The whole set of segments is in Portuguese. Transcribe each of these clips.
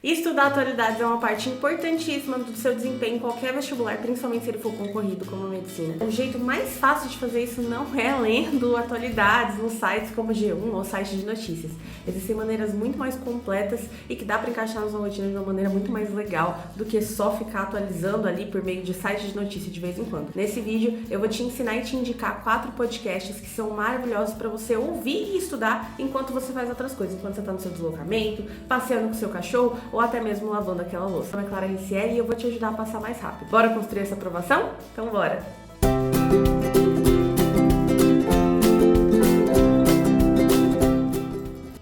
Estudar atualidades é uma parte importantíssima do seu desempenho em qualquer vestibular, principalmente se ele for concorrido como a medicina. O jeito mais fácil de fazer isso não é lendo atualidades nos sites como G1 ou sites de notícias. Existem maneiras muito mais completas e que dá para encaixar na sua rotina de uma maneira muito mais legal do que só ficar atualizando ali por meio de sites de notícia de vez em quando. Nesse vídeo eu vou te ensinar e te indicar 4 podcasts que são maravilhosos para você ouvir e estudar enquanto você faz outras coisas, enquanto você está no seu deslocamento, passeando com seu cachorro ou até mesmo lavando aquela louça. Meu nome é Clara Ricieli e eu vou te ajudar a passar mais rápido. Bora construir essa aprovação? Então bora!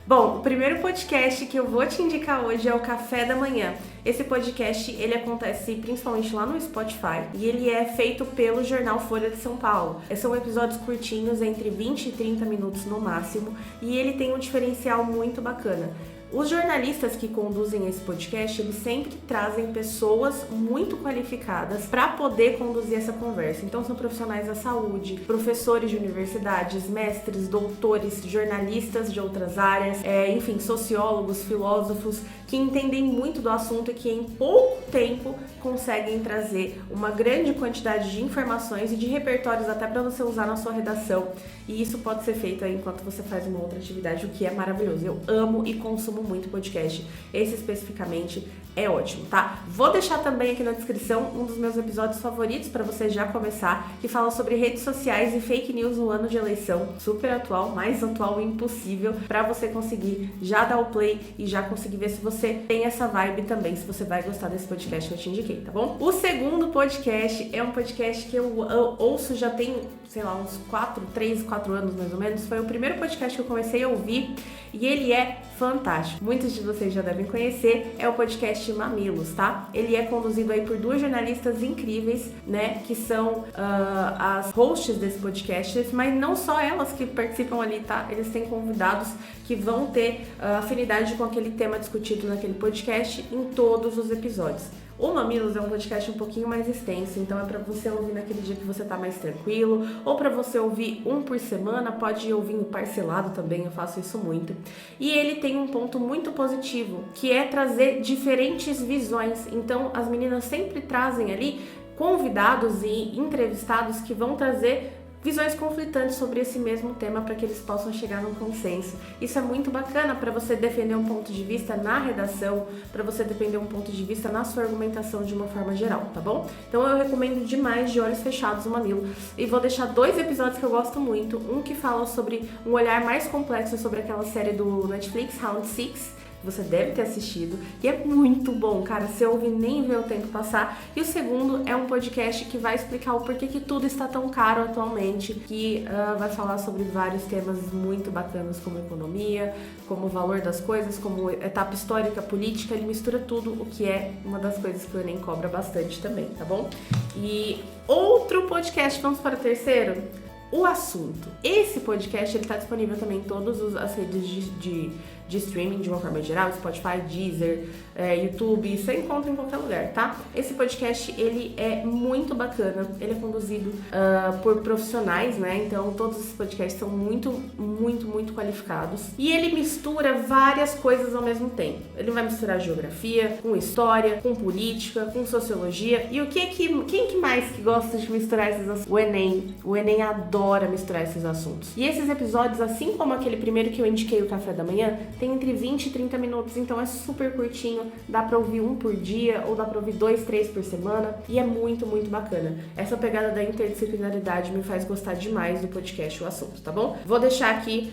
Bom, o primeiro podcast que eu vou te indicar hoje é o Café da Manhã. Esse podcast, ele acontece principalmente lá no Spotify e ele é feito pelo jornal Folha de São Paulo. São episódios curtinhos, entre 20 e 30 minutos no máximo, e ele tem um diferencial muito bacana. Os jornalistas que conduzem esse podcast, eles sempre trazem pessoas muito qualificadas para poder conduzir essa conversa. Então são profissionais da saúde, professores de universidades, mestres, doutores, jornalistas de outras áreas, enfim, sociólogos, filósofos, que entendem muito do assunto e que em pouco tempo conseguem trazer uma grande quantidade de informações e de repertórios até para você usar na sua redação. E isso pode ser feito aí enquanto você faz uma outra atividade, o que é maravilhoso. Eu amo e consumo muito podcast. Esse especificamente é ótimo, tá? Vou deixar também aqui na descrição um dos meus episódios favoritos para você já começar, que fala sobre redes sociais e fake news no ano de eleição. Super atual, mais atual impossível, para você conseguir já dar o play e já conseguir ver se você tem essa vibe também, se você vai gostar desse podcast que eu te indiquei, tá bom? O segundo podcast é um podcast que eu ouço já tem, sei lá, uns 3, 4 anos mais ou menos. Foi o primeiro podcast que eu comecei a ouvir e ele é fantástico. Muitos de vocês já devem conhecer, é o podcast Mamilos, tá? Ele é conduzido aí por 2 jornalistas incríveis, né, que são as hosts desse podcast, mas não só elas que participam ali, tá? Eles têm convidados que vão ter afinidade com aquele tema discutido naquele podcast em todos os episódios. O Mamilos é um podcast um pouquinho mais extenso, então é para você ouvir naquele dia que você tá mais tranquilo, ou para você ouvir um por semana, pode ir ouvindo parcelado também, eu faço isso muito. E ele tem um ponto muito positivo, que é trazer diferentes visões. Então as meninas sempre trazem ali convidados e entrevistados que vão trazer visões conflitantes sobre esse mesmo tema para que eles possam chegar num consenso. Isso é muito bacana para você defender um ponto de vista na redação, para você defender um ponto de vista na sua argumentação de uma forma geral, tá bom? Então eu recomendo demais De Olhos Fechados o Mamilo. E vou deixar 2 episódios que eu gosto muito. Um que fala sobre um olhar mais complexo sobre aquela série do Netflix, Round 6, você deve ter assistido, e é muito bom, cara, você ouve nem vê o tempo passar. E o segundo é um podcast que vai explicar o porquê que tudo está tão caro atualmente, que vai falar sobre vários temas muito bacanas, como economia, como o valor das coisas, como etapa histórica, política. Ele mistura tudo, o que é uma das coisas que o Enem cobra bastante também, tá bom? E outro podcast, vamos para o terceiro? O Assunto. Esse podcast ele está disponível também em todas as redes de streaming de uma forma geral, Spotify, Deezer, YouTube, você encontra em qualquer lugar, tá? Esse podcast, ele é muito bacana, ele é conduzido por profissionais, né? Então, todos esses podcasts são muito, muito, muito qualificados. E ele mistura várias coisas ao mesmo tempo. Ele vai misturar geografia, com história, com política, com sociologia. E quem que mais que gosta de misturar esses assuntos? O Enem. O Enem adora misturar esses assuntos. E esses episódios, assim como aquele primeiro que eu indiquei, o Café da Manhã, tem entre 20 e 30 minutos, então é super curtinho, dá pra ouvir um por dia, ou dá pra ouvir 2, 3 por semana, e é muito, muito bacana. Essa pegada da interdisciplinaridade me faz gostar demais do podcast O Assunto, tá bom? Vou deixar aqui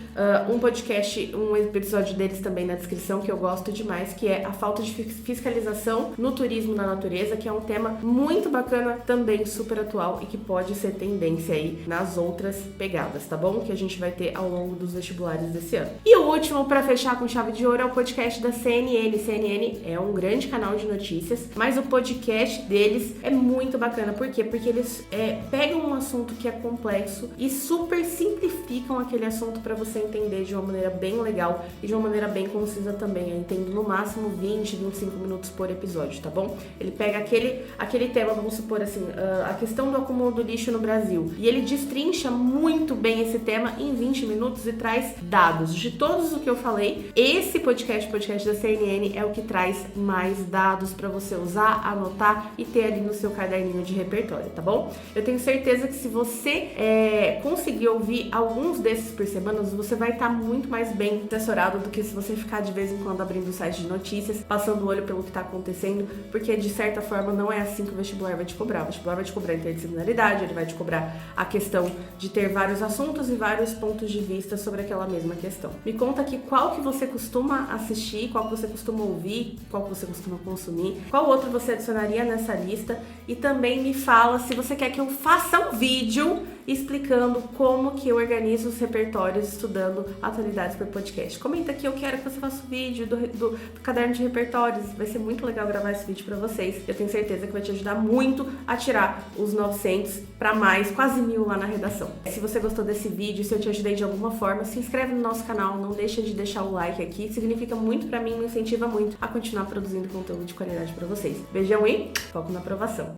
um episódio deles também na descrição, que eu gosto demais, que é a falta de fiscalização no turismo na natureza, que é um tema muito bacana, também super atual, e que pode ser tendência aí nas outras pegadas, tá bom? Que a gente vai ter ao longo dos vestibulares desse ano. E o último, pra fechar com chave de ouro, é o podcast da CNN. CNN é um grande canal de notícias, mas o podcast deles é muito bacana. Por quê? Porque eles pegam um assunto que é complexo e super simplificam aquele assunto para você entender de uma maneira bem legal e de uma maneira bem concisa também. Eu entendo no máximo 20, 25 minutos por episódio, tá bom? Ele pega aquele tema, vamos supor assim, a questão do acúmulo do lixo no Brasil, e ele destrincha muito bem esse tema em 20 minutos e traz dados de todos o que eu falei porque esse podcast da CNN, é o que traz mais dados para você usar, anotar e ter ali no seu caderninho de repertório, tá bom? Eu tenho certeza que se você conseguir ouvir alguns desses por semana, você vai estar muito mais bem assessorado do que se você ficar de vez em quando abrindo o site de notícias, passando o olho pelo que está acontecendo, porque de certa forma não é assim que o vestibular vai te cobrar. O vestibular vai te cobrar interdisciplinaridade, ele vai te cobrar a questão de ter vários assuntos e vários pontos de vista sobre aquela mesma questão. Me conta aqui qual que você costuma assistir, qual que você costuma ouvir, qual que você costuma consumir, qual outro você adicionaria nessa lista, e também me fala se você quer que eu faça um vídeo explicando como que eu organizo os repertórios estudando atualidades por podcast. Comenta aqui, eu quero que você faça um vídeo do caderno de repertórios. Vai ser muito legal gravar esse vídeo pra vocês. Eu tenho certeza que vai te ajudar muito a tirar os 900 para mais, quase 1000 lá na redação. Se você gostou desse vídeo, se eu te ajudei de alguma forma, se inscreve no nosso canal, não deixa de deixar o like aqui. Significa muito pra mim, me incentiva muito a continuar produzindo conteúdo de qualidade pra vocês. Beijão e foco na aprovação.